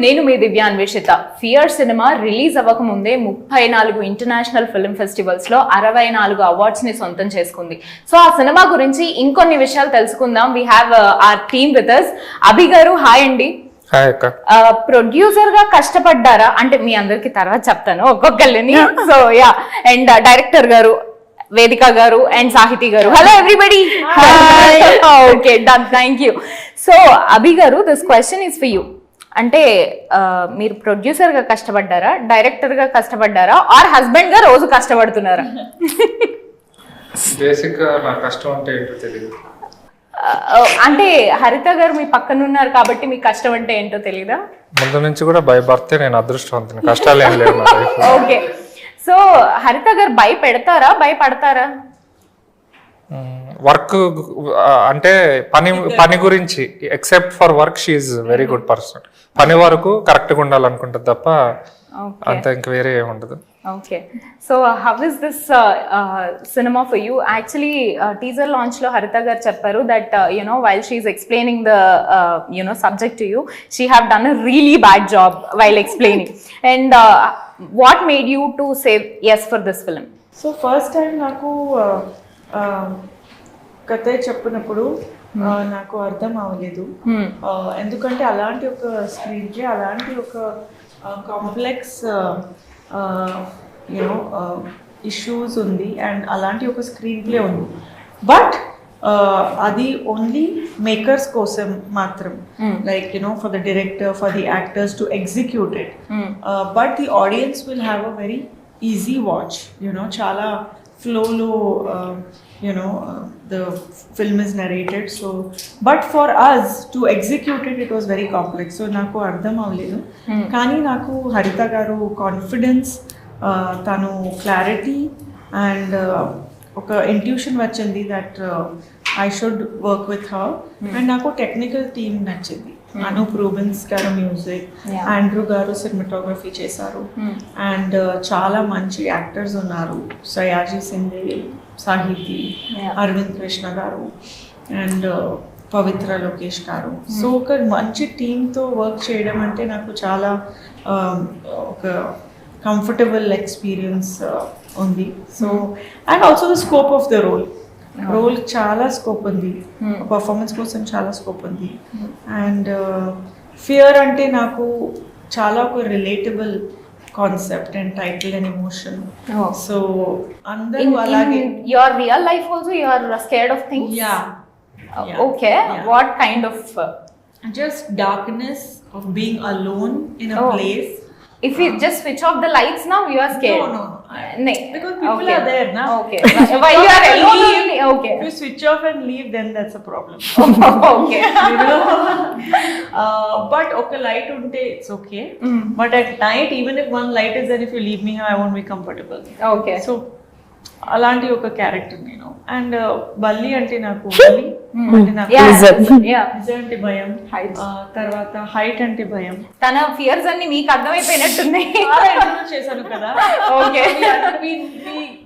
నేను మీ దివ్యాన్వేషిత. Fear cinema release అవ్వక ముందే 34 ఇంటర్నేషనల్ ఫిల్మ్ ఫెస్టివల్స్ లో 64 అవార్డ్స్ ని సొంతం చేసుకుంది. సో ఆ సినిమా గురించి ఇంకొన్ని విషయాలు తెలుసుకుందాం. We have our team with us. Abhi గారు హాయ్ అండి. ప్రొడ్యూసర్ గా కష్టపడ్డారా అంటే మీ అందరికి తర్వాత చెప్తాను ఒక్కొక్కరిని. సో యా, అండ్ డైరెక్టర్ గారు వేదిక గారు అండ్ సాహితీ గారు. Hello everybody. Okay done, thank you. So Abhi గారు, this question is for you. అంటే మీరు ప్రొడ్యూసర్ గా కష్టపడ్డారా, డైరెక్టర్ గా కష్టపడ్డారా, ఆర్ హస్బెండ్ గా రోజు కష్టపడుతున్నారా? బేసిక్ గా నా కష్టం అంటే ఏంటో తెలియదు. అంటే హరిత గారు మీ పక్కన ఉన్నారు కాబట్టి మీ కష్టం అంటే ఏంటో తెలీదా? ముందు నుంచి కూడా భయపడితే నేను అదృష్టవంతుని, కష్టాలు ఏం లేవు. ఓకే, సో హరిత గారు భయపడతారా? వర్క్ అంటే పని గురించి, except for work she is very good person. పని వరకు కరెక్ట్ గా ఉండాలనుకుంటుంది తప్ప అంత ఇంక వేరే ఏమి ఉండదు. Okay, so how is this cinema for you? Actually teaser launch లో హరిత గారు చెప్పారు that you know while she is explaining the you know subject to you, she have done a really bad job while explaining. And what made you to say yes for this film? So first time నాకు కథ చెప్పినప్పుడు నాకు అర్థం అవ్వలేదు. ఎందుకంటే అలాంటి ఒక screen play, అలాంటి ఒక కాంప్లెక్స్ యూనో ఇష్యూస్ ఉంది అండ్ అలాంటి ఒక స్క్రీన్ ప్లే ఉంది. బట్ అది ఓన్లీ మేకర్స్ కోసం మాత్రం, like you know for the director, for the actors to execute it. But the audience will have a very easy watch, you know చాలా ఫ్లోలో the film is narrated. So but for us to execute it, it was very complex. So నాకు అర్థం అవ్వలేదు. కానీ నాకు హరిత గారు confidence, తను క్లారిటీ అండ్ ఒక ఇంట్యూషన్ వచ్చింది that I should work with her. And నాకు టెక్నికల్ టీమ్ నచ్చింది. అనూప్ రూబెన్స్ గారు మ్యూజిక్, ఆండ్రూ గారు సినిమాటోగ్రఫీ చేశారు, అండ్ చాలా మంచి యాక్టర్స్ ఉన్నారు. సయాజీ సింధే, సాహితీ, అరవింద్ కృష్ణ గారు అండ్ పవిత్ర లోకేష్ గారు. సో ఒక మంచి టీంతో వర్క్ చేయడం అంటే నాకు చాలా ఒక కంఫర్టబుల్ ఎక్స్పీరియన్స్ ఉంది. So and also the scope of the role చాలా స్కోప్ ఉంది, పర్ఫార్మెన్స్ కోసం చాలా స్కోప్ ఉంది. అండ్ ఫియర్ అంటే నాకు చాలా ఒక relatable concept and title and emotion. So అందరూ అలాగే. Your real life also you are scared of things? Yeah. Okay, what kind of? Just darkness of being alone in a place. If you just switch off the lights now, you are scared. No. Because people are there now. Okay. While you are alone only. Okay. If you switch off and leave, then that's a problem. Okay. But okay, light unte it's okay. But at night, even if one light is there, if you leave me here, I won't be comfortable. Okay. So అలాంటి ఒక character నేను. And బల్లి అంటే నాకు అంటే భయం, తర్వాత height అంటే భయం. తన ఫియర్స్ అన్ని మీకు అర్థమైపోయినట్టుంది. చేశాను కదా. Okay,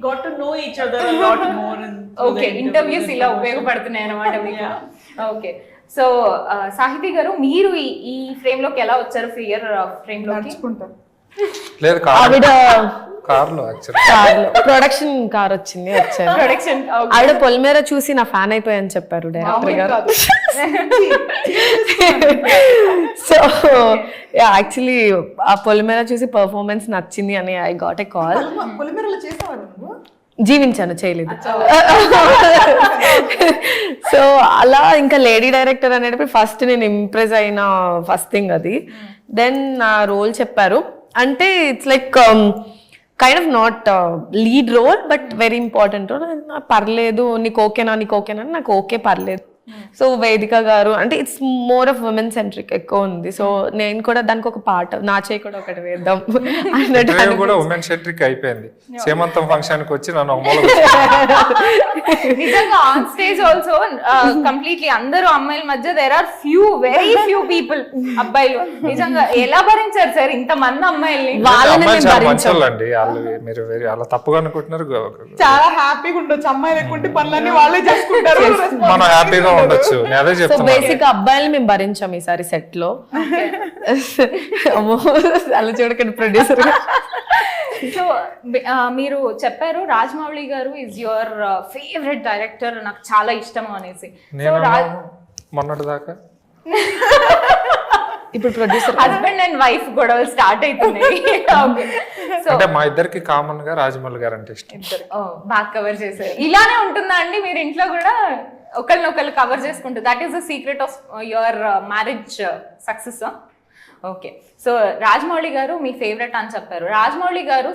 got to know each other a lot more. Okay, interviews ఇలా ఉపయోగపడుతున్నాయి అన్నమాట మీకు. ఓకే, సో సాహితీ గారు, మీరు ఈ ఫ్రేమ్ లోకి ఎలా వచ్చారు? ఫియర్ ఫ్రేమ్ లోకి లేదు, కార్లో ప్రొడక్షన్ కార్ వచ్చింది, వచ్చారు. ప్రొడక్షన్ ఆవిడ పొలిమేర చూసి నా ఫ్యాన్ అయిపోయాని చెప్పారు డైరెక్టర్ గారు. సో యాక్చువల్లీ ఆ పొలిమేర చూసి పర్ఫార్మెన్స్ నచ్చింది అని ఐ గాట్ ఎ కాల్. జీవించాను, చేయలేదు. సో అలా ఇంకా లేడీ డైరెక్టర్ అనేటప్పుడు ఫస్ట్ నేను ఇంప్రెస్ అయిన ఫస్ట్ థింగ్ అది. దెన్ నా రోల్ చెప్పారు. అంటే it's like kind of not lead role but very important role. పర్లేదు, నీకు ఓకేనా అని నాకు ఓకే, పర్లేదు. సో వేదిక గారు అంటే it's more of women centric ఎక్కువ ఉంది. సో నేను కూడా దానికి ఒక పాట, నా చేయి కూడా ఒకటి వేద్దాం అన్నట్టు కూడా ఉమెన్ సెంట్రిక్ అయిపోయింది. సేమంతం ఫంక్షన్ కి వచ్చి నన్ను నిజంగా ఆన్ స్టేజ్ ఆల్సో కంప్లీట్లీ అందరూ అమ్మాయిల మధ్య there are very few people అబ్బాయిలు. నిజంగా ఎలా భరించారు సార్ ఇంత మంది అమ్మాయిల్ని? మంచోళ్ళండి వాళ్ళు, మీరు అలా తప్పుగా అనుకుంటున్నారు. చాలా హ్యాపీగా ఉండొచ్చు, అమ్మాయిలు ఎక్కుంటే పనులన్నీ వాళ్ళే చేసుకుంటారు, మనం హ్యాపీగా ఉండొచ్చు. ఉండొచ్చు, నేను అదే సో చెప్తున్నా. బేసిక్ అబ్బాయిలు మేము భరించాం ఈసారి సెట్ లో. అమ్మో అలా చూడకండి ప్రొడ్యూసర్. సో మీరు చెప్పారు రాజమౌళి గారు ఈజ్ యువర్ ఫేవరెట్ డైరెక్టర్, నాకు చాలా ఇష్టం అనేసి. సో మొన్నటి దాకా ఇప్పుడు ప్రొడ్యూసర్ హస్బెండ్ అండ్ వైఫ్ గొడవలు స్టార్ట్ అవుతున్నాయి. సో అంటే మా ఇద్దరికి కామన్ గా రాజమౌళి గారు అంటే ఇష్టం. బాగా కవర్ చేశారు. ఇలానే ఉంటుందా అండి మీరు ఇంట్లో కూడా ఒకరినొకరు కవర్ చేసుకుంటారు? That is the secret of your marriage success. Okay, so Rajamouli గారు మీ ఫేవరెట్ అని చెప్పారు. రాజమౌళి గారు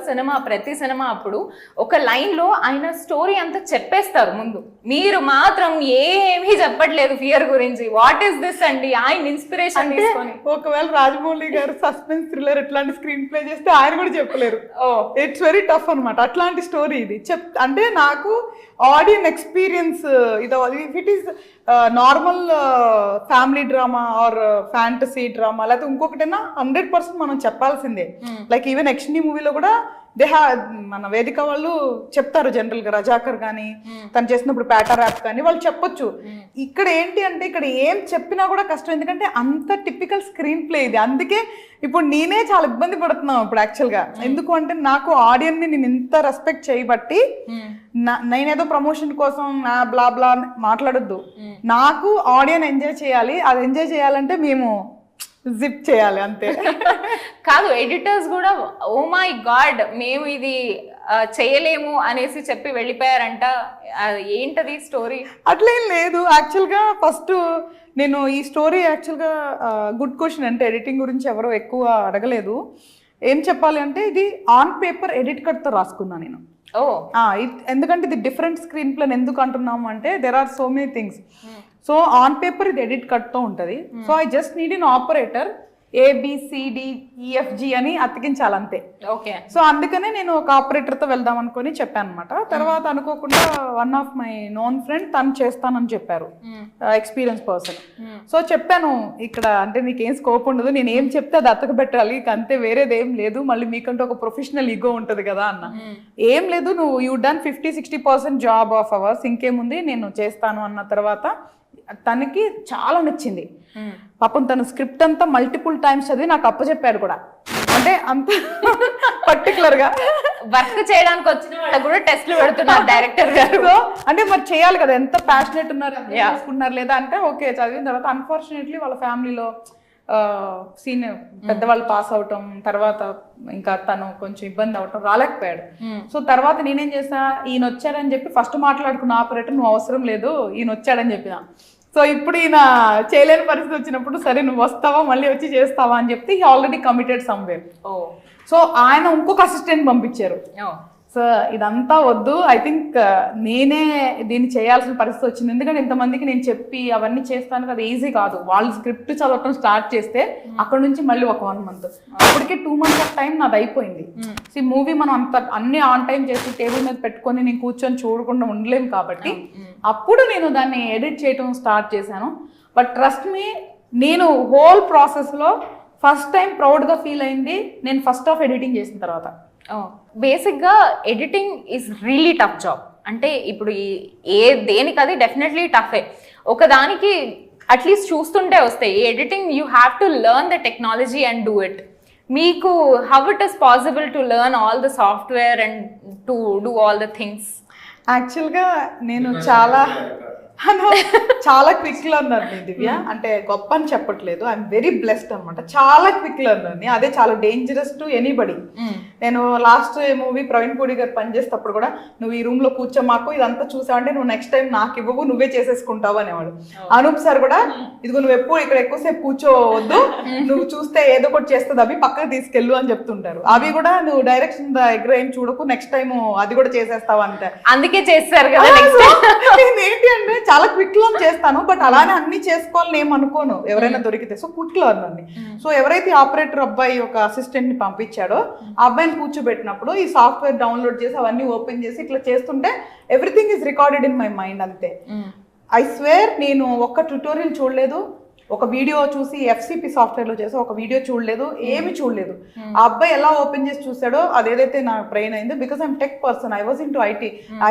ప్రతి సినిమా అప్పుడు ఒక లైన్ లో ఆయన స్టోరీ అంతా చెప్పేస్తారు ముందు, మీరు మాత్రం ఏమీ చెప్పట్లేదు ఫియర్ గురించి. వాట్ ఈస్ దిస్ అండి? ఆయన ఇన్స్పిరేషన్ తీసుకొని ఒకవేళ రాజమౌళి గారు సస్పెన్స్ థ్రిల్లర్ ఇట్లాంటి స్క్రీన్ ప్లే చేస్తే ఆయన కూడా చెప్పలేరు. ఇట్స్ వెరీ టఫ్ అనమాట అట్లాంటి స్టోరీ ఇది. అంటే నాకు ఆడియన్ ఎక్స్పీరియన్స్ ఇది, if it is normal family drama or fantasy drama లేకపోతే ఇంకొకటైనా 100% మనం చెప్పాల్సిందే. లైక్ ఈవెన్ యక్షిణి మూవీలో కూడా మన వేదిక వాళ్ళు చెప్తారు జనరల్ గా, రజాకర్ కానీ తను చేసినప్పుడు ప్యాటర్ ర్యాప్ కానీ వాళ్ళు చెప్పొచ్చు. ఇక్కడ ఏంటి అంటే ఇక్కడ ఏం చెప్పినా కూడా కష్టం, ఎందుకంటే అంత టిపికల్ స్క్రీన్ ప్లే ఇది. అందుకే ఇప్పుడు నేనే చాలా ఇబ్బంది పడుతున్నాను ఇప్పుడు యాక్చువల్ గా. ఎందుకు అంటే నాకు ఆడియన్స్ ని నేను ఇంత రెస్పెక్ట్ చేయబట్టి, నేనేదో ప్రమోషన్ కోసం బ్లా బ్లా మాట్లాడొద్దు. నాకు ఆడియన్స్ ఎంజాయ్ చేయాలి, అది ఎంజాయ్ చేయాలంటే మేము జిప్ చేయాలి అంతే. కాదు, ఎడిటర్స్ కూడా ఓ మై గాడ్ మేము ఇది చేయలేము అనేసి చెప్పి వెళ్ళిపోయారంట. ఏంటది స్టోరీ? అట్లేం లేదు. యాక్చువల్గా ఫస్ట్ నేను ఈ స్టోరీ యాక్చువల్గా గుడ్ క్వశ్చన్, అంటే ఎడిటింగ్ గురించి ఎవరో ఎక్కువ అడగలేదు. ఏం చెప్పాలి అంటే ఇది ఆన్ పేపర్ ఎడిట్ కట్తో రాసుకున్నా నేను. ఎందుకంటే ఇది డిఫరెంట్ స్క్రీన్ ప్లే ఎందుకు అంటున్నాము అంటే there are so many things. So on paper ఇది ఎడిట్ కట్తో ఉంటుంది. So I just need in operator ABCDEFG అని అతికించాలంతే. ఓకే, సో అందుకనే నేను ఒక ఆపరేటర్తో వెళ్దాం అనుకుని చెప్పాను అనమాట. తర్వాత అనుకోకుండా one of my known friend తను చేస్తానని చెప్పారు, ఎక్స్పీరియన్స్ పర్సన్. సో చెప్పాను ఇక్కడ అంటే నీకేం స్కోప్ ఉండదు, నేను ఏం చెప్తే అది అతక పెట్టాలి అంతే, వేరేది ఏం లేదు, మళ్ళీ మీకంటే ఒక ప్రొఫెషనల్ ఈగో ఉంటుంది కదా అన్న. ఏం లేదు, నువ్వు you done 50-60% job of hours, ఇంకేముంది నేను చేస్తాను అన్న తర్వాత తనకి చాలా నచ్చింది. పాపం తను స్క్రిప్ట్ అంతా మల్టిపుల్ టైమ్స్ చదివి నాకు అప్పచెప్పాడు కూడా. అంటే అంత పర్టికులర్ గా వర్క్ చేయడానికి వచ్చిన వాళ్ళకి కూడా టెస్ట్లు పెడుతున్నారు డైరెక్టర్ గారు. అంటే మరి చేయాలి కదా, ఎంత ప్యాషనెట్ ఉన్నారు చేసుకున్నారు లేదా అంటే ఓకే చదివిన తర్వాత అన్ఫార్చునేట్లీ వాళ్ళ ఫ్యామిలీలో సీనియర్ పెద్దవాళ్ళు పాస్ అవటం, తర్వాత ఇంకా తను కొంచెం ఇబ్బంది అవటం రాలేకపోయాడు. సో తర్వాత నేనేం చేసా, ఈయన వచ్చాడని చెప్పి ఫస్ట్ మాట్లాడుకున్న ఆపరేటర్ నువ్వు అవసరం లేదు ఈయన వచ్చాడని చెప్పిన. సో ఇప్పుడు ఈయన చేయలేని పరిస్థితి వచ్చినప్పుడు సరే నువ్వు వస్తావా మళ్ళీ వచ్చి చేస్తావా అని చెప్తే he already committed somewhere. So ఆయన ఇంకొక అసిస్టెంట్ పంపించారు. సో ఇదంతా వద్దు, ఐ థింక్ నేనే దీన్ని చేయాల్సిన పరిస్థితి వచ్చింది. ఎందుకంటే ఇంతమందికి నేను చెప్పి అవన్నీ చేస్తాను కదా, ఈజీ కాదు. వాళ్ళు స్క్రిప్ట్ చదవటం స్టార్ట్ చేస్తే అక్కడ నుంచి మళ్ళీ ఒక 1 month, అప్పటికే 2 months ఆఫ్ టైం నాది అయిపోయింది. సో ఈ మూవీ మనం అన్ని ఆన్ టైం చేసి టేబుల్ మీద పెట్టుకొని నేను కూర్చొని చూడకుండా ఉండలేము కాబట్టి అప్పుడు నేను దాన్ని ఎడిట్ చేయటం స్టార్ట్ చేశాను. బట్ ట్రస్ట్ మీ, నేను హోల్ ప్రాసెస్లో ఫస్ట్ టైం ప్రౌడ్గా ఫీల్ అయింది నేను ఫస్ట్ ఆఫ్ ఎడిటింగ్ చేసిన తర్వాత. బేసిక్గా editing is really tough job. అంటే ఇప్పుడు దేనికి అది డెఫినెట్లీ టఫే. ఒకదానికి అట్లీస్ట్ చూస్తుంటే వస్తాయి. Editing you have to learn the technology and do it. మీకు how it is possible to learn all the software and to do all the things? యాక్చువల్గా నేను చాలా క్విక్ లెర్నర్ దివ్య. అంటే గొప్ప అని చెప్పట్లేదు, ఐఎమ్ వెరీ బ్లెస్డ్ అనమాట. చాలా క్విక్ లెర్నర్ని, అదే చాలా డేంజరస్ టు ఎనీబడి. నేను లాస్ట్ మూవీ ప్రవీణ్ పూడి గారు పనిచేసేటప్పుడు కూడా నువ్వు ఈ రూమ్ లో కూర్చోమాకు, ఇదంతా చూసావంటే నువ్వు నెక్స్ట్ టైం నాకు ఇవ్వవు, నువ్వే చేసేసుకుంటావు అనేవాడు. అనూప్ సార్ కూడా ఇదిగో నువ్వు ఎప్పుడు ఇక్కడ ఎక్కువసేపు కూర్చోవద్దు, నువ్వు చూస్తే ఏదో ఒకటి చేస్తుంది అవి పక్కకు తీసుకెళ్ళు అని చెప్తుంటారు. అవి కూడా నువ్వు డైరెక్షన్ దగ్గర ఏం చూడకు, నెక్స్ట్ టైం అది కూడా చేసేస్తావు అంటే అందుకే చేస్తారు కదా. ఏంటి అంటే చాలా క్విక్ లర్న్ చేస్తాను, బట్ అలానే అన్ని చేసుకోవాలని ఏమనుకోను ఎవరైనా దొరికితే. సో క్విక్ లర్న్ అండి. సో ఎవరైతే ఆపరేటర్ అబ్బాయి ఒక అసిస్టెంట్ ని పంపించాడో ఆ అబ్బాయిని కూర్చోబెట్టినప్పుడు ఈ సాఫ్ట్వేర్ డౌన్లోడ్ చేసి అవన్నీ ఓపెన్ చేసి ఇట్లా చేస్తుంటే everything is recorded in my mind అంతే. ఐ స్వేర్ నేను ఒక్క ట్యూటోరియల్ చూడలేదు, ఒక వీడియో చూసి FCP సాఫ్ట్వేర్లో చేసి ఒక వీడియో చూడలేదు, ఏమి చూడలేదు. ఆ అబ్బాయి ఎలా ఓపెన్ చేసి చూసాడో అదేదైతే నా బ్రెయిన్ అయిందో. Because I'm tech person, I was in to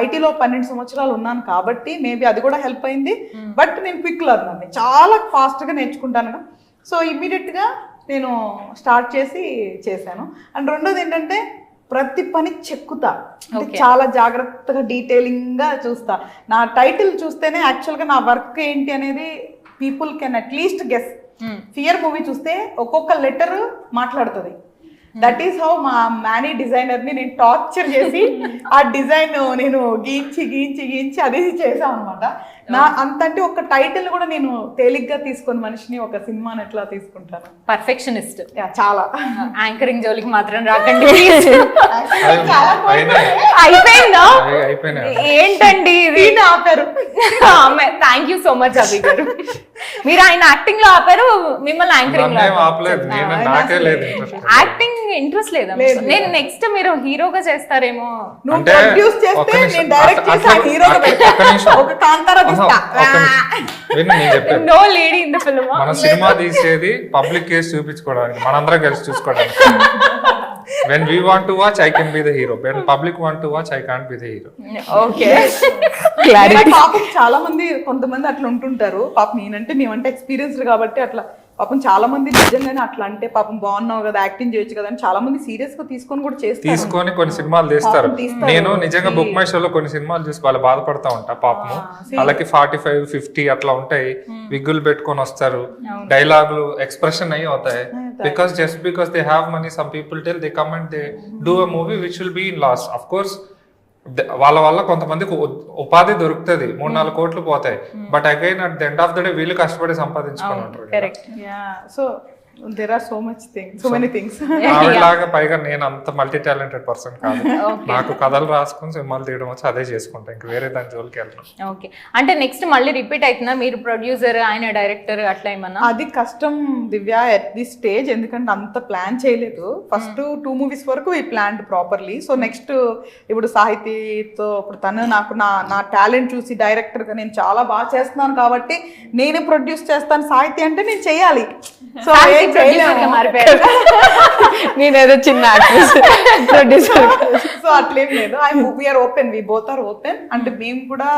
ఐటీలో 12 సంవత్సరాలు ఉన్నాను కాబట్టి మేబీ అది కూడా హెల్ప్ అయింది. బట్ నేను క్విక్ లర్నర్ని, చాలా ఫాస్ట్గా నేర్చుకుంటాను. సో ఇమ్మీడియట్గా నేను స్టార్ట్ చేశాను. అండ్ రెండోది ఏంటంటే ప్రతి పని చెక్కుతా, అంటే చాలా జాగ్రత్తగా డీటెయిలింగ్గా చూస్తా. నా టైటిల్ చూస్తేనే యాక్చువల్గా నా వర్క్ ఏంటి అనేది people can at least guess. Fear movie చూస్తే ఒక్కొక్క లెటర్ మాట్లాడుతుంది. దట్ ఈస్ హౌ మా మ్యానీ డిజైనర్ని నేను టార్చర్ చేసి ఆ డిజైన్ నేను గీయించి అది చేసాం అనమాట. అంతంటే ఒక టైటిల్ కూడా నేను తేలిగ్గా తీసుకొని మనిషిని ఒక సినిమాని ఎట్లా తీసుకుంటాను. పర్ఫెక్షనిస్ట్. చాలా. యాంకరింగ్ జోలికి మాత్రం రాకండి. అయిపోయిందా? ఏంటండి ఇది? ఆపారు. థ్యాంక్ యూ సో మచ్ అభి గారు. మీరు ఆయన యాక్టింగ్ లో ఆపారు, మిమ్మల్ని యాంకరింగ్ లో యాక్టింగ్ ఇంట్రెస్ట్ లేదా? నేను నెక్స్ట్ మీరు హీరోగా చేస్తారేమో. నువ్వు ప్రొడ్యూస్ చేస్తే నేను డైరెక్ట్ చేసి ఆయన హీరోగా పెడతా. ఒక కాంతారా తీస్తా. No lady in the film. మన సినిమా తీసేది పబ్లిక్ కేసు చూపించుకోవడానికి, మనందరం కలిసి చూసుకోవడానికి. When we want to watch, I can be the hero. When public want to watch, I can't be the hero. Okay. పాపం చాలా మంది కొంతమంది అట్లా ఉంటుంటారు. పాపం నేనంటే మేమంటే ఎక్స్పీరియన్స్డ్ కాబట్టి అట్లా పాపం చాలా మంది నిజంగానే అట్లా అంటే పాపం బాగున్నావు కదా, యాక్టింగ్ చేయొచ్చు కదా అని చాలా మంది సీరియస్ గా తీసుకొని కూడా తీసుకొని కొన్ని సినిమాలు తీస్తారు. నేను నిజంగా బుక్ మై షోలో కొన్ని సినిమాలు చూసి వాళ్ళు బాధపడతా ఉంటా. పాపము వాళ్ళకి 45, 50 అట్లా ఉంటాయి, విగ్గులు పెట్టుకొని వస్తారు, డైలాగులు ఎక్స్ప్రెషన్ అయ్యి అవుతాయి. just because they have money, some people tell they come and they do a movie which will be in loss. Of course వాళ్ళ వల్ల కొంతమందికి ఉపాధి దొరుకుతుంది, 3-4 కోట్లు పోతాయి. But again at the end of the day వీళ్ళు కష్టపడి సంపాదించుకొని ఉంటారు. Correct. So there are so many things. ఆవిడలాగా పైగా నేను అంత మల్టీ టాలెంటెడ్ పర్సన్ కాదు. నాకు కథలు రాసుకుని సినిమాలు తీయడం వచ్చి అదే చేసుకుంటా, ఇంక వేరే దాని జోలికి వెళ్తాను. ఓకే, అంటే నెక్స్ట్ మళ్ళీ రిపీట్ అవుతుందా? మీరు ప్రొడ్యూసర్, ఆయన డైరెక్టర్ అట్లా ఏమన్నా? అది కష్టం దివ్య ఎట్ దిస్ స్టేజ్, ఎందుకంటే అంత ప్లాన్ చేయలేదు. ఫస్ట్ 2 మూవీస్ వరకు ఈ ప్లాన్ ప్రాపర్లీ. సో నెక్స్ట్ ఇప్పుడు సాహితీతో ఇప్పుడు తను నాకు నా టాలెంట్ చూసి డైరెక్టర్గా నేను చాలా బాగా చేస్తున్నాను కాబట్టి నేనే ప్రొడ్యూస్ చేస్తాను. సాహితీ అంటే నేను చేయాలి. సో నేనేదో చిన్న ప్రొడ్యూసర్. సో అట్లేం లేదు. We're open, we both are open. అంటే మేము కూడా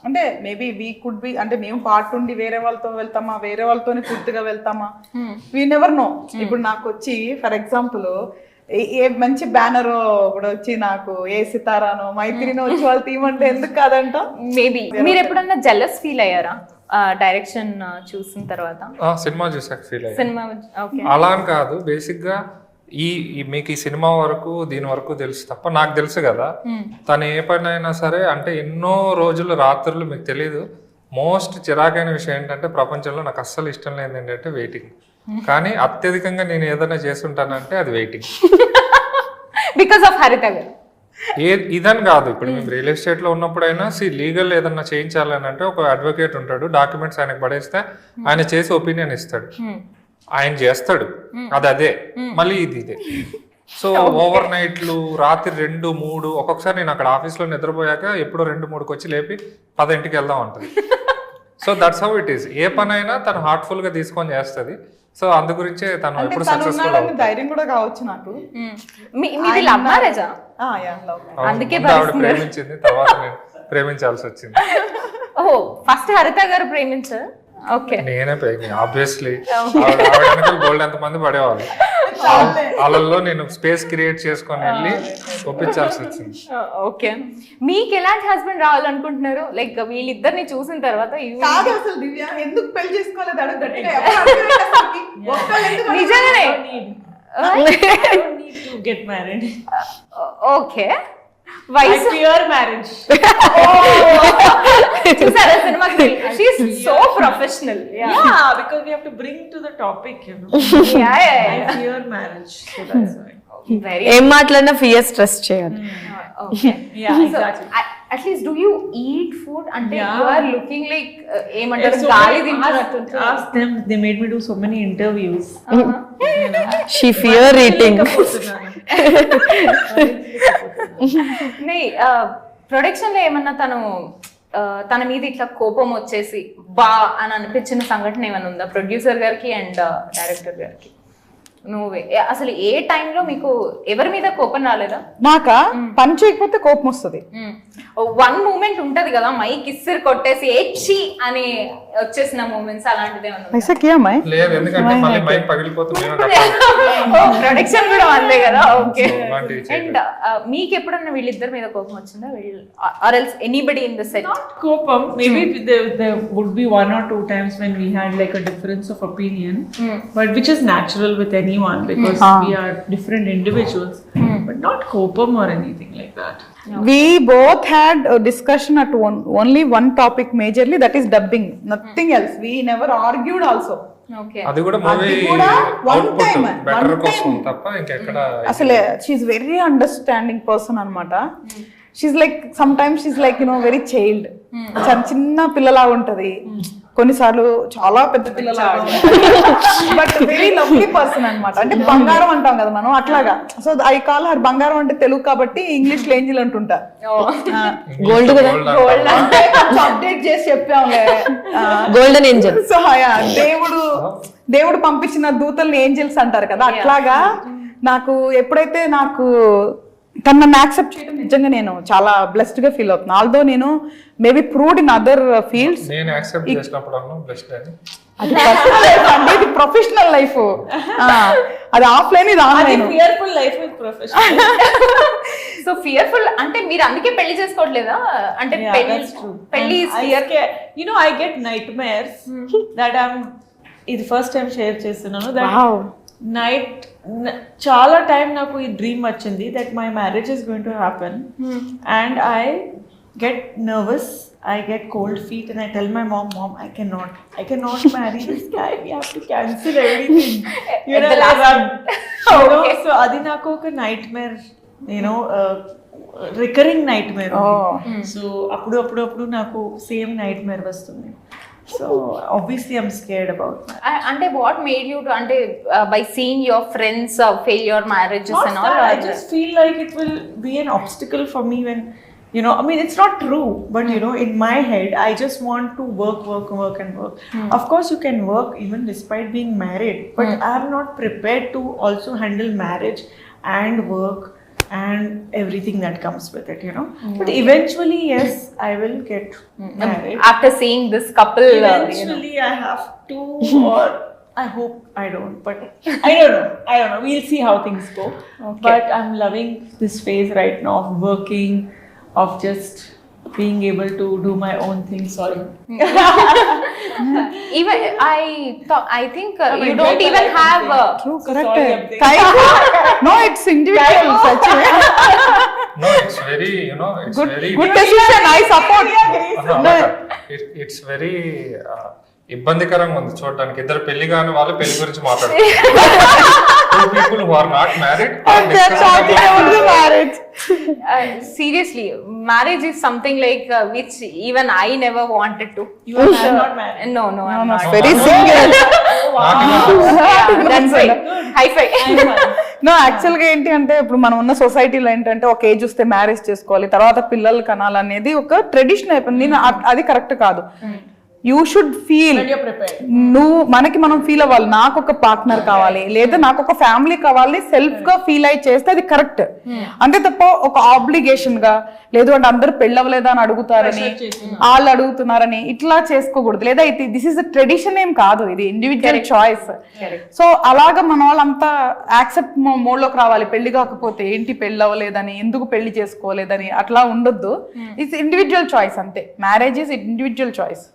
అంటే మేబీ వీ కుడ్ బి, అంటే మేము పార్ట్ ఉండి వేరే వాళ్ళతో వెళ్తామా, వేరే వాళ్ళతోనే పూర్తిగా వెళ్తామా, వీ నెవర్ నో. ఇప్పుడు నాకు వచ్చి ఫర్ ఎగ్జాంపుల్ ఏ మంచి బ్యానర్ కూడా వచ్చి నాకు ఏ సితారానో మైత్రినో వచ్చి వాళ్ళు తీయమంటే ఎందుకు కాదంట. మేబీ మీరు ఎప్పుడన్నా జెలస్ ఫీల్ అయ్యారా డైరెక్షన్ చూసిన తర్వాత? సినిమా చూసాక ఫీల్ సినిమా అలా అని కాదు. బేసిక్ గా మీకు ఈ సినిమా వరకు దీని వరకు తెలుసు తప్ప నాకు తెలుసు కదా. తను ఏ పని అయినా సరే అంటే ఎన్నో రోజులు రాత్రులు మీకు తెలియదు. మోస్ట్ చిరాకైన విషయం ఏంటంటే ప్రపంచంలో నాకు అస్సలు ఇష్టం లేదు ఏంటంటే వెయిటింగ్. కానీ అత్యధికంగా నేను ఏదైనా చేస్తుంటానంటే అది వెయిటింగ్. బికాస్ ఆఫ్ హరిత గారు. ఇదని కాదు, ఇప్పుడు మేము రియల్ ఎస్టేట్ లో ఉన్నప్పుడైనా లీగల్ ఏదన్నా చేయించాలని అంటే ఒక అడ్వకేట్ ఉంటాడు, డాక్యుమెంట్స్ ఆయనకు పడేస్తే ఆయన చేసి ఒపీనియన్ ఇస్తాడు, ఆయన చేస్తాడు, అదే మళ్ళీ ఇదే. సో ఓవర్ నైట్లు రాత్రి 2, 3 ఒక్కొక్కసారి నేను అక్కడ ఆఫీస్లో నిద్రపోయాక ఎప్పుడో 2, 3కి వచ్చి లేపి 10ంటికి వెళ్దాం అంటది. So that's how it is. ఏ పని అయినా తను హార్ట్ఫుల్ గా తీసుకొని చేస్తుంది. సో అందు గురించే తను ఎప్పుడు సక్సెస్ఫుల్ అవుతుంది. ధైర్యం కూడా కావచ్చు నాకు. మీది లవ్ మ్యారేజా? అందుకే ఆవిడ ప్రేమించింది, తర్వాత నేను ప్రేమించాల్సి వచ్చింది. ఓ ఫస్ట్ హరిత గారు ప్రేమించారు? ఓకే, నేనే ప్రేమి ఆబ్వియస్లీ. గోల్డ్ ఎంత మంది పడేవాళ్ళు, వాళ్ళల్లో నేను స్పేస్ క్రియేట్ చేసుకొని వెళ్ళి ఒప్పించాల్సి వచ్చింది. ఓకే, మీకు ఎలాంటి హస్బెండ్ రావాలనుకుంటున్నారు? లైక్ వీళ్ళిద్దరిని చూసిన తర్వాత అసలు దివ్య ఎందుకు పెళ్లి చేసుకోలేదు అడుగు నిజంగానే get married. ఓకే, వయసు Fear marriage. చూసారా సినిమాకి? She is so professional. Yeah, because we have to bring to the topic, you know. I fear marriage, so that's why. Very ఏం మాట్లాడినా ఫియర్ స్ట్రెస్ చేయాలి. okay. Yeah, exactly. At least do you eat food? అంటే you are looking like ఏమంటారు So గాలి తింటున్నట్టు. ask them, they made me do so many interviews. She fear eating. Production లో ఏమన్నా తను తన మీద ఇట్లా కోపం వచ్చేసి బా అని అనిపించిన సంఘటన ఏమైనా ఉందా ప్రొడ్యూసర్ గారికి అండ్ డైరెక్టర్ గారికి? నువ్వే అసలు ఏ టైంలో మీకు ఎవరి మీద కోపం రాలేదా? నాకా పని చేయకపోతే కోపం వస్తుంది. వన్ మూమెంట్ ఉంటది కదా మైక్ ఇస్సిరి కొట్టేసి ఏడ్చి అని వచ్చేసిన మూమెంట్స్ అలాంటిది ఏమన్నా? లేదు, ఎందుకంటే మళ్ళీ మైక్ పగిలిపోతుంది. ప్రొడక్షన్ కూడా అందే కదా. ఓకే. So, అలాంటివి చేయలేదు. అండ్ మీకు ఎప్పుడన్నా వీళ్ళిద్దరి మీద కోపం వచ్చిందా? Or else anybody in the set? Kopam, maybe there would be 1 or 2 times when we had like a difference of opinion, but which is natural with anyone because we are different individuals, but not kopam or anything like that. We both had a discussion at only one topic majorly, that is dubbing, nothing else. We never argued also. Okay. అది కూడా movie అది కూడా one output time, better one కోసం time. తప్ప ఇంకెక్కడ అసలు she very understanding person అనమాట. She like sometimes she like very child, చిన్న పిల్లలా ఉంటది, కొన్నిసార్లు చాలా పెద్ద పిల్లలా బట్ వెరీ లవ్లీ పర్సన్ అనమాట. అంటే బంగారం అంటాం కదా మనం, అట్లాగా. సో ఐ కాల్ హర్ బంగారం, అంటే తెలుగు కాబట్టి ఇంగ్లీష్ లో ఏంజిల్ అంటుంటా. గోల్డ్ కదా, అంటే అప్డేట్ చేసి చెప్పాంలే. Golden Angel. సో దేవుడు పంపించిన దూతల్ని ఏంజల్స్ అంటారు కదా, అట్లాగా. నాకు ఎప్పుడైతే నాకు తను నన్ను యాక్సెప్ట్ చేయడం నిజంగా నేను చాలా బ్లెస్డ్ గా ఫీల్ అవుతున్నాను. ఆల్దో నేను maybe proved in other fields. నేను యాక్సెప్ట్ చేసినప్పుడు అన్నా బ్లెస్డ్ అని. అది పర్సనల్ లైఫ్ అండి, ఇది ప్రొఫెషనల్ లైఫ్. అది ఆఫ్లైన్, ఇది online. Fearful life with professional. So fearful అంటే మీరు అందుకే పెళ్లి చేసుకోవట్లేదా? అంటే Yeah, that's true. పెళ్లి You know, I get nightmares that ఇది ఫస్ట్ టైం షేర్ చేస్తున్నాను. That చాలా టైం నాకు ఈ డ్రీమ్ వచ్చింది that my marriage is going to happen and I get nervous, I get cold feet and I tell my mom, I cannot marry this guy, we have to cancel everything. You know, okay. So adi naku oka nightmare, you know, recurring nightmare. So appudu naku same nightmare vastundi. So obviously I'm scared about that. అంటే what made you to అంటే by seeing your friends fail your marriages Not and all? that, I just feel like it will be an obstacle for me when, you know, I mean, it's not true, but you know, in my head, I just want to work. Of course, you can work even despite being married, but I'm not prepared to also handle marriage and work and everything that comes with it, you know. But eventually, yes, I will get married. After seeing this couple, Eventually, I have to, or I hope I don't, but I don't know. We'll see how things go. Okay. But I'm loving this phase right now of working, of just being able to do my own thing. Sorry. even I think you don't even have True, correct. sorry, I'm saying- Thank you. No, it's individual. No, it's very, you know, it's very Good decision. I support. It's very ఇబ్బందికరంగా ఉంది చూడడానికి. ఇద్దరు పెళ్లి కాని వాళ్ళు పెళ్లి గురించి మాట్లాడుతున్నారు. Two people who are not married are They're talking about the marriage. seriously, marriage is something like which even I never wanted to. You are not married. No, I'm not. Very single. Yeah, that's right. High five. No, యాక్చువల్గా ఏంటి అంటే ఇప్పుడు మనం ఉన్న సొసైటీలో ఏంటంటే ఒక age వస్తే మ్యారేజ్ చేసుకోవాలి, తర్వాత పిల్లలు కనాలనేది ఒక ట్రెడిషన్ అయిపోయింది. అది కరెక్ట్ కాదు. యూ షుడ్ ఫీల్, మనం ఫీల్ అవ్వాలి, నాకు ఒక పార్ట్నర్ కావాలి లేదా నాకు ఒక ఫ్యామిలీ కావాలి, సెల్ఫ్ గా ఫీల్ అయి చేస్తే అది కరెక్ట్. అంతే తప్ప ఒక ఆబ్లిగేషన్ గా లేదు అంటే అందరు పెళ్ళవలేదా అని అడుగుతారని, వాళ్ళు అడుగుతున్నారని ఇట్లా చేసుకోకూడదు. లేదా దిస్ ఇస్ అ ట్రెడిషన్ ఏం కాదు, ఇది ఇండివిజువల్ చాయిస్. సో అలాగా మన వాళ్ళంతా యాక్సెప్ట్ మోడ్ లోకి రావాలి. పెళ్లి కాకపోతే ఏంటి పెళ్ళి అవ్వలేదని, ఎందుకు పెళ్లి చేసుకోలేదని అట్లా ఉండొద్దు. ఇట్స్ ఇండివిజువల్ చాయిస్ అంతే. Marriage is individual choice.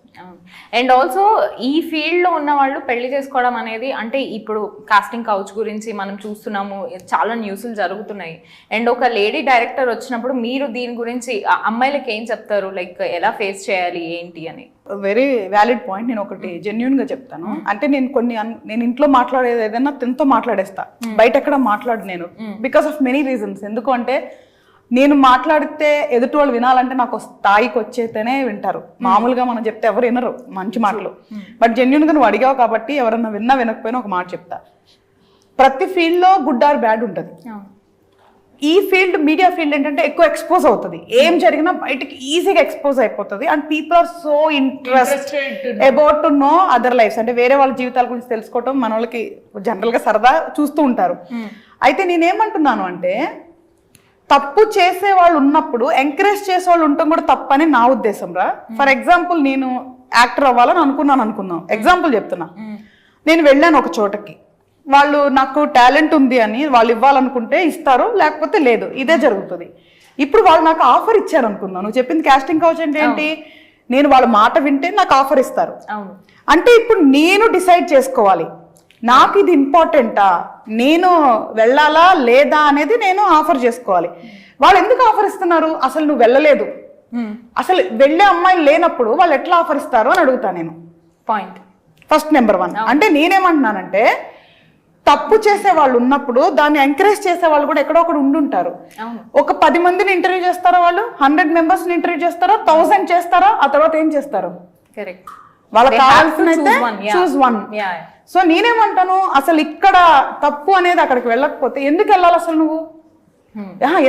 And also ఈ ఫీల్డ్ లో ఉన్న వాళ్ళు పెళ్లి చేసుకోవడం అనేది, అంటే ఇప్పుడు కాస్టింగ్ కౌచ్ గురించి మనం చూస్తున్నాము, చాలా న్యూస్లు జరుగుతున్నాయి. అండ్ ఒక లేడీ డైరెక్టర్ వచ్చినప్పుడు మీరు దీని గురించి అమ్మాయిలకి ఏం చెప్తారు, లైక్ ఎలా ఫేస్ చేయాలి ఏంటి అని? Very valid point. నేను ఒకటి జెన్యున్ గా చెప్తాను. అంటే నేను ఇంట్లో మాట్లాడేది ఏదైనా తనతో మాట్లాడేస్తా, బయట ఎక్కడ మాట్లాడు నేను, బికాస్ ఆఫ్ మెనీ రీజన్స్. ఎందుకు అంటే నేను మాట్లాడితే ఎదుటి వాళ్ళు వినాలంటే నాకు స్థాయికి వచ్చేతేనే వింటారు. మామూలుగా మనం చెప్తే ఎవరు వినరు మంచి మాటలు. బట్ జెన్యున్ గా నువ్వు అడిగావు కాబట్టి ఎవరన్నా విన్నా వినకపోయినా ఒక మాట చెప్తా. ప్రతి ఫీల్డ్ లో గుడ్ ఆర్ బ్యాడ్ ఉంటుంది. ఈ ఫీల్డ్ మీడియా ఫీల్డ్ ఏంటంటే ఎక్కువ ఎక్స్పోజ్ అవుతుంది, ఏం జరిగినా బయటకి ఈజీగా ఎక్స్పోజ్ అయిపోతుంది. And people are so interested about to know other lifes, అంటే వేరే వాళ్ళ జీవితాల గురించి తెలుసుకోవటం మన వాళ్ళకి జనరల్ గా సరదా చూస్తూ ఉంటారు. అయితే నేనేమంటున్నాను అంటే తప్పు చేసే వాళ్ళు ఉన్నప్పుడు ఎంకరేజ్ చేసే వాళ్ళు ఉండటం కూడా తప్పని నా ఉద్దేశం రా. ఫర్ ఎగ్జాంపుల్ నేను యాక్టర్ అవ్వాలని అనుకుందాం, ఎగ్జాంపుల్ చెప్తున్నా. నేను వెళ్ళాను ఒక చోటకి, వాళ్ళు నాకు టాలెంట్ ఉంది అని వాళ్ళు ఇవ్వాలనుకుంటే ఇస్తారు, లేకపోతే లేదు, ఇదే జరుగుతుంది. ఇప్పుడు వాళ్ళు నాకు ఆఫర్ ఇచ్చారు అనుకుందాం, నువ్వు చెప్పింది కాస్టింగ్ కౌచ్ అంటే ఏంటి, నేను వాళ్ళ మాట వింటే నాకు ఆఫర్ ఇస్తారు. అంటే ఇప్పుడు నేను డిసైడ్ చేసుకోవాలి నాకు ఇది ఇంపార్టెంటా, నేను వెళ్ళాలా లేదా అనేది నేను ఆఫర్ చేసుకోవాలి. వాళ్ళు ఎందుకు ఆఫర్ ఇస్తున్నారు, అసలు నువ్వు వెళ్ళలేదు, అసలు వెళ్ళే అమ్మాయిలు లేనప్పుడు వాళ్ళు ఎట్లా ఆఫర్ ఇస్తారు అని అడుగుతా నేను. Point first number 1. అంటే నేనేమంటున్నానంటే తప్పు చేసే వాళ్ళు ఉన్నప్పుడు దాన్ని ఎంకరేజ్ చేసే వాళ్ళు కూడా ఎక్కడో ఒకడు ఉండుంటారు. ఒక 10 మందిని ఇంటర్వ్యూ చేస్తారా, వాళ్ళు 100 మెంబర్స్ ని ఇంటర్వ్యూ చేస్తారా, 1000 చేస్తారా, ఆ తర్వాత ఏం చేస్తారు, కరెక్ట్, వాళ్ళకి కావాల్సిన చూస్ వన్. సో నేనేమంటాను అసలు ఇక్కడ తప్పు అనేది అక్కడికి వెళ్ళకపోతే ఎందుకు వెళ్ళాలి అసలు నువ్వు,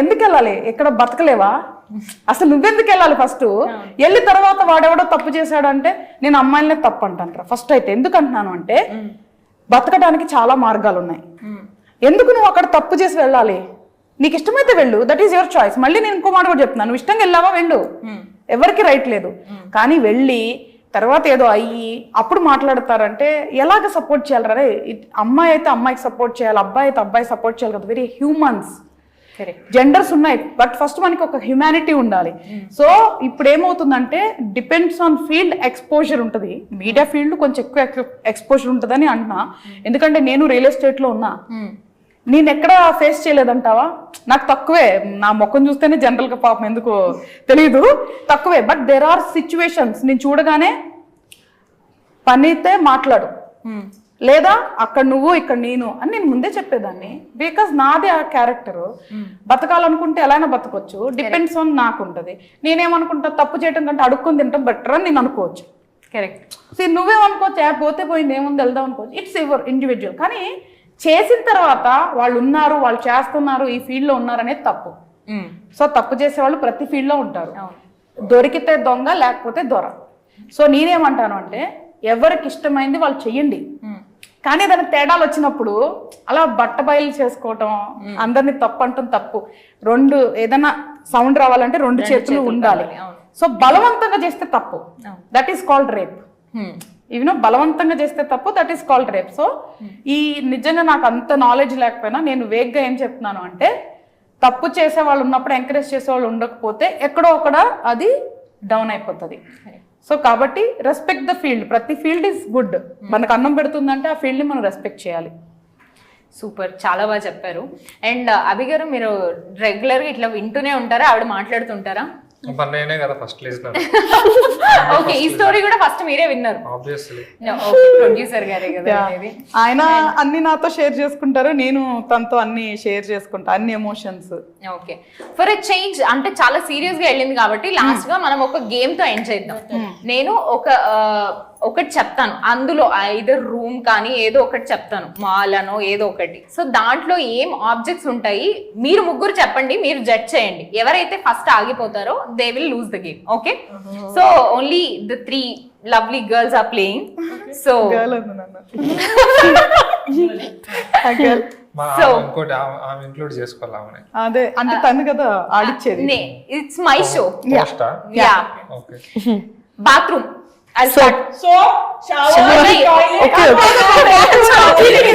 ఎందుకు వెళ్ళాలి, ఎక్కడ బతకలేవా, అసలు నువ్వెందుకు వెళ్ళాలి, ఫస్ట్ వెళ్ళి తర్వాత వాడెవడో తప్పు చేశాడు అంటే నేను అమ్మాయిలనే తప్పు అంటాను ఫస్ట్. అయితే ఎందుకు అంటున్నాను అంటే బతకడానికి చాలా మార్గాలు ఉన్నాయి, ఎందుకు నువ్వు అక్కడ తప్పు చేసి వెళ్ళాలి, నీకు ఇష్టమైతే వెళ్ళు, దట్ ఈస్ యువర్ చాయిస్. మళ్ళీ నేను ఇంకో మాట కూడా చెప్తున్నాను, నువ్వు ఇష్టంగా వెళ్ళావా వెళ్ళు, ఎవరికి రైట్ లేదు. కానీ వెళ్ళి తర్వాత ఏదో అయ్యి అప్పుడు మాట్లాడతారంటే ఎలాగ సపోర్ట్ చేయాలి రే, అమ్మాయి అయితే అమ్మాయికి సపోర్ట్ చేయాలి, అబ్బాయి అయితే అబ్బాయి సపోర్ట్ చేయాలి కదా, వెరీ హ్యూమన్స్, జెండర్స్ ఉన్నాయి, బట్ ఫస్ట్ మనకి ఒక హ్యుమానిటీ ఉండాలి. సో ఇప్పుడు ఏమవుతుందంటే డిపెండ్స్ ఆన్ ఫీల్డ్ ఎక్స్పోజర్ ఉంటుంది, మీడియా ఫీల్డ్ కొంచెం ఎక్కువ ఎక్స్పోజర్ ఉంటుందని అంటున్నా, ఎందుకంటే నేను రియల్ ఎస్టేట్ లో ఉన్నా, నేను ఎక్కడ ఫేస్ చేయలేదంటావా, నాకు తక్కువే, నా ముఖం చూస్తేనే జనరల్ గా పాపం ఎందుకు తెలీదు తక్కువే, బట్ దేర్ ఆర్ సిచ్యువేషన్స్ నేను చూడగానే పని అయితే మాట్లాడు, లేదా అక్కడ నువ్వు ఇక్కడ నేను అని నేను ముందే చెప్పేదాన్ని, బికాస్ నాది ఆ క్యారెక్టర్. బతకాలనుకుంటే ఎలా అయినా బతకొచ్చు, డిపెండ్స్ ఆన్ నాకు ఉంటుంది. నేనేమనుకుంటా తప్పు చేయడం కంటే అడుక్కొని తింటాం బెటర్ అని నేను అనుకోవచ్చు. కరెక్ట్. నువ్వేమనుకోవచ్చు పోతే పోయింది ఏముంది వెళ్దాం అనుకోవచ్చు, ఇట్స్ యువర్ ఇండివిజువల్. కానీ చేసిన తర్వాత వాళ్ళు ఉన్నారు, వాళ్ళు చేస్తున్నారు, ఈ ఫీల్డ్ లో ఉన్నారు అనేది తప్పు. సో తప్పు చేసే వాళ్ళు ప్రతి ఫీల్డ్ లో ఉంటారు, దొరికితే దొంగ లేకపోతే దొర. సో నేనేమంటాను అంటే ఎవరికి ఇష్టమైంది వాళ్ళు చెయ్యండి, కానీ దానికి తేడాలు వచ్చినప్పుడు అలా బట్ట బయలు చేసుకోవటం, అందరినీ తప్పు అంటాం తప్పు. ఏదైనా సౌండ్ రావాలంటే 2 చేతులు ఉండాలి. సో బలవంతంగా చేస్తే తప్పు, that is called rape. Even బలవంతంగా చేస్తే తప్పు, that is called rape. So ఈ నిజంగా నాకు అంత నాలెడ్జ్ లేకపోయినా నేను వేగ్గా ఏం చెప్తున్నాను అంటే తప్పు చేసే వాళ్ళు ఉన్నప్పుడు ఎంకరేజ్ చేసే వాళ్ళు ఉండకపోతే ఎక్కడో ఒకడ అది డౌన్ అయిపోతుంది. సో కాబట్టి రెస్పెక్ట్ ద ఫీల్డ్, ప్రతి ఫీల్డ్ ఈస్ గుడ్. మనకు అన్నం పెడుతుందంటే ఆ ఫీల్డ్ని మనం రెస్పెక్ట్ చేయాలి. సూపర్, చాలా బాగా చెప్పారు. అండ్ అభి గారు, మీరు రెగ్యులర్గా ఇట్లా వింటూనే ఉంటారా, ఆవిడ మాట్లాడుతుంటారా? నేనే కదా ఫస్ట్ లిజనర్. ఓకే, ఈ స్టోరీ కూడా ఫస్ట్ మీరే విన్నారు? ఆబ్వియస్లీ. ప్రొడ్యూసర్ గారే కదా అనేది. ఆయన అన్ని నాతో షేర్ చేసుకుంటారు, నేను తనతో అన్ని షేర్ చేసుకుంటా, అన్ని emotions. Okay, for a change అంటే చాలా సీరియస్ గా వెళ్ళింది కాబట్టి లాస్ట్ గా మనం ఒక గేమ్ తో ఎండ్ చేద్దాం. నేను ఒకటి చెప్తాను, అందులో ఐదర్ రూమ్ కానీ ఏదో ఒకటి చెప్తాను, మాల్ అనో ఏదో ఒకటి. సో దాంట్లో ఏం ఆబ్జెక్ట్స్ ఉంటాయి మీరు ముగ్గురు చెప్పండి, మీరు జడ్జ్ చేయండి. ఎవరైతే ఫస్ట్ ఆగిపోతారో they will lose the game. Okay, so only the 3 lovely girls are playing. So ఇంకోటి ఆమె ఇంక్లూడ్ చేసుకోవాలి. అదే అంటే తను కదా ఆడిచ్చేది. It's my show. Yeah, okay. Bathroom. I'll start. So, shower, toilet.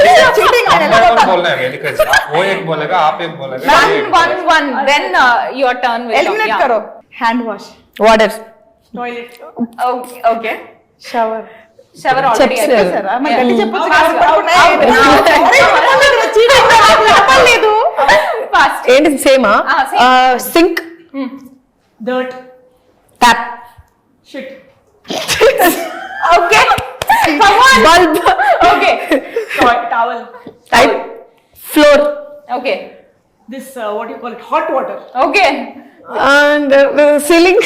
बोलना है वो एक बोलेगा, आप एक बोलेगा. One. Then your turn will come. Eliminate करो. Hand wash. Water. Toilet. Okay. Shower. Shower already చేశారా? మరి గట్టి చెప్పొచ్చు లేదు. Fast. ఏంటి సేమా? Sink. Dirt. Tap. Shit. Okay. Come on. Bulb. Okay. Towel. Type. Floor. Okay. This what do you call it? Hot water. Okay. And ceiling.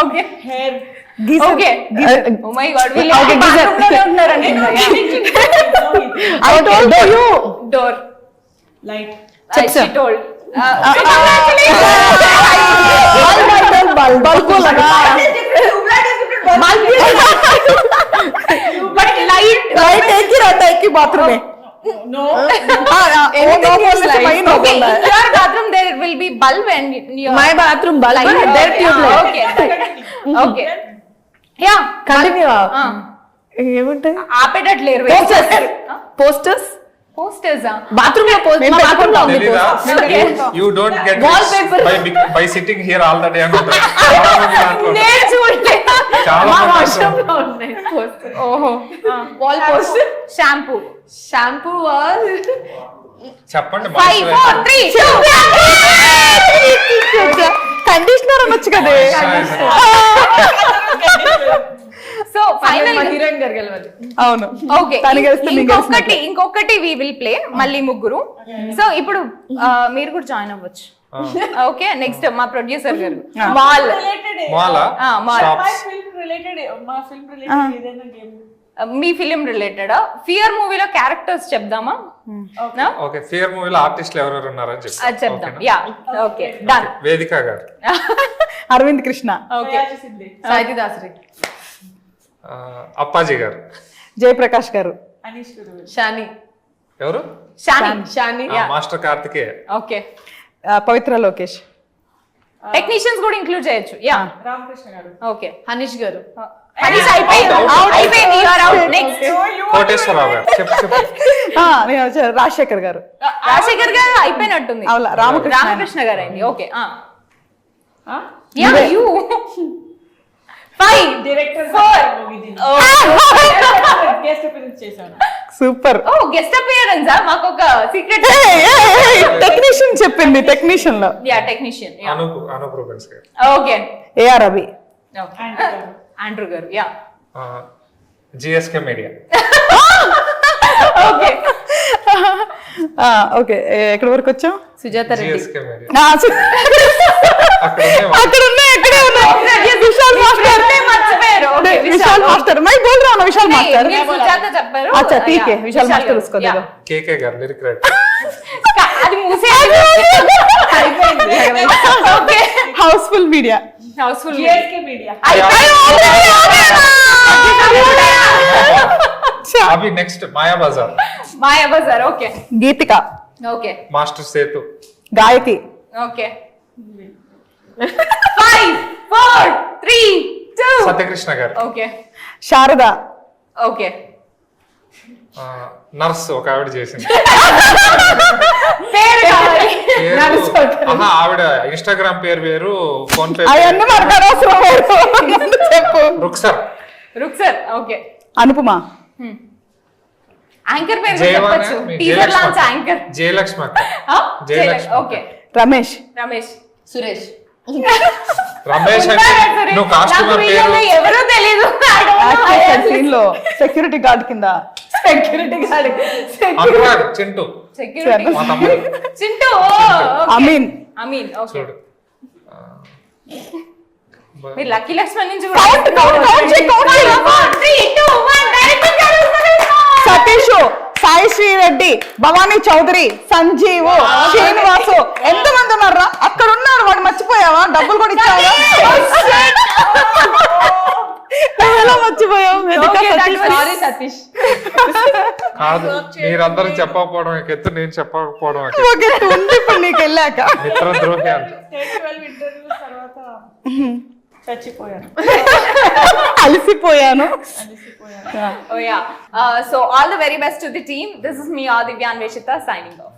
Okay. Hair. Geyser. Okay. Oh my God. Okay, geyser. I told you. Door. Light. Chipsa. She told. But light bathroom में No. anything is light. Okay, in your bathroom there will be bulb and your My bathroom bulb light. and their tube light. Okay. Yeah. Continue ఏముంటాయి ఆపేటట్లేరు posters posters bathroom లో మా bathroom లో ఉంది తెలీదా? poster. You don't get Wallpaper. rich by sitting here all the day అనుకుంటారు. చాలా మంది అనుకుంటారు. నేను చూడలేదు. చాలా మా మంది వాష్రూమ్ అనుకుంటారు. లో ఉన్నాయి పోస్టర్ ఓహో wall poster shampoo shampoo wall చెప్పండి 5 4 3 2 కండిషనర్ అనొచ్చు కదా సో ఫైనల్ హీరోయిన్ గారు గెలవాలి అవును ఓకే తను గెలిస్తే నేను ఇంకొకటి వి విల్ ప్లే మళ్ళీ ముగ్గురు సో ఇప్పుడు మీరు కూడా జాయిన్ అవ్వచ్చు ఓకే నెక్స్ట్ మా ప్రొడ్యూసర్ గారు మాల్ మాలా మాల్ Shops. మా ఫిల్మ్ రిలేటెడ్ ఏదైనా గేమ్ మీ ఫిలిం రిలేటెడ్ ఫియర్ మూవీలో క్యారెక్టర్స్ చెప్దామా ఓకే ఫియర్ మూవీలో ఆర్టిస్టులు ఎవరెవరు ఉన్నారని చెప్పి అది చెప్దాం యా ఓకే డన్ వేదిక గారు అరవింద్ కృష్ణ ఓకే సాయితి దాసరి అప్పాజీ గారు జయప్రకాష్ గారు అనీష్ గురు షాని ఎవరు Shani master Karthikeya okay Pavitra Lokesh technicians కూడా ఇంక్లూడ్ చేయొచ్చు యా రామకృష్ణ గారు ఓకే హనీష్ గారు హనీష్ అయిపోయింది you are out next Koteswararao గారు చెప్పు రాజశేఖర్ గారు రాజశేఖర్ గారు అయిపోయినట్టుంది అవునా, రామకృష్ణ గారు అయింది okay yeah you 5 director 4 guest appearance చేశాను సూపర్ ఓ గెస్ట్ అపియరెన్స్ మాకు ఒక సీక్రెట్ టెక్నీషియన్ చెప్పింది టెక్నీషియన్ లో yeah technician yeah Anoop Rubens గారు okay AR Ravi okay Andrew గారు yeah GSK media okay okay ఎక్కడి వరకు వచ్చాం సుజాత రెడ్డి జిఎస్కే మీడియా అక్కడ ఉన్నాయి ఎక్కడే ఉన్నాయి విశాల్ మాస్టర్ మర్చిపోయారు ఓకే విశాల్ మాస్టర్ మై బోల్ रहा हूं विशाल मास्टर మీరు సుజాత చెప్పారు अच्छा ठीक है विशाल मास्टर उसको दे दो కేకే గారు లిరిక్ రైటర్ అది మూసే okay housefull media housefull GSK media అవి next Maya Bazaar Maya Bazaar okay Geetika okay master Sethu गायकी ఓకే 5 4 3 2 సత్యకృష్ణ గారు ఓకే शारदा ఓకే నర్స్ ఒక ఆవిడ చేసింది పేరు కావాలి పేరు- ఆహా, ఆవిడ ఇన్స్టాగ్రామ్ పేరు వేరు ఫోన్ పే అవన్నీ మనకు అనవసరం ముందు చెప్పు రుక్సర్ రుక్సర్ ఓకే అనుపమ యాంకర్ పేరు జయవాణ చెప్పొచ్చు టీజర్ లాంచ్ యాంకర్ జయలక్ష్మి అక్క జయలక్ష్మి ఓకే రమేష్ రమేష్ సురేష్ రమేష్ అంటే నువ్వు కాస్ట్యూమర్ పేరు ఎవరో తెలియదు సీన్ లో సెక్యూరిటీ గార్డ్ కింద security guard Anurag Chintu security మా తమ్ముడు చింటూ అమీన్ అమీన్ ఓకే చూడు మీరు లక్కీ లక్ష్మణ్ నుంచి సతీష్ సాయి శ్రీరెడ్డి భవానీ చౌదరి సంజీవ్ శ్రీనివాసు ఎంత మంది ఉన్నారా అక్కడ ఉన్నారు వాడు మర్చిపోయావా డబ్బులు కూడా ఇచ్చావా నువ్వు ఎలా మర్చిపోయావు వెనుక సతీష్. సారీ సతీష్ కాదు మీరందరూ చెప్పకపోవడం ఒక ఎత్తు నేను చెప్పకపోవడం ఒక ఎత్తు. ఓకే ఉంది ఇప్పుడు నీకు వెళ్ళాక మిత్రద్రోహి అంట 12 ఇంటర్వ్యూస్ తర్వాత చచ్చిపోయాను అలసిపోయాను Oh yeah. So all the very best to the team. This is me, Adivya Anveshita, signing off.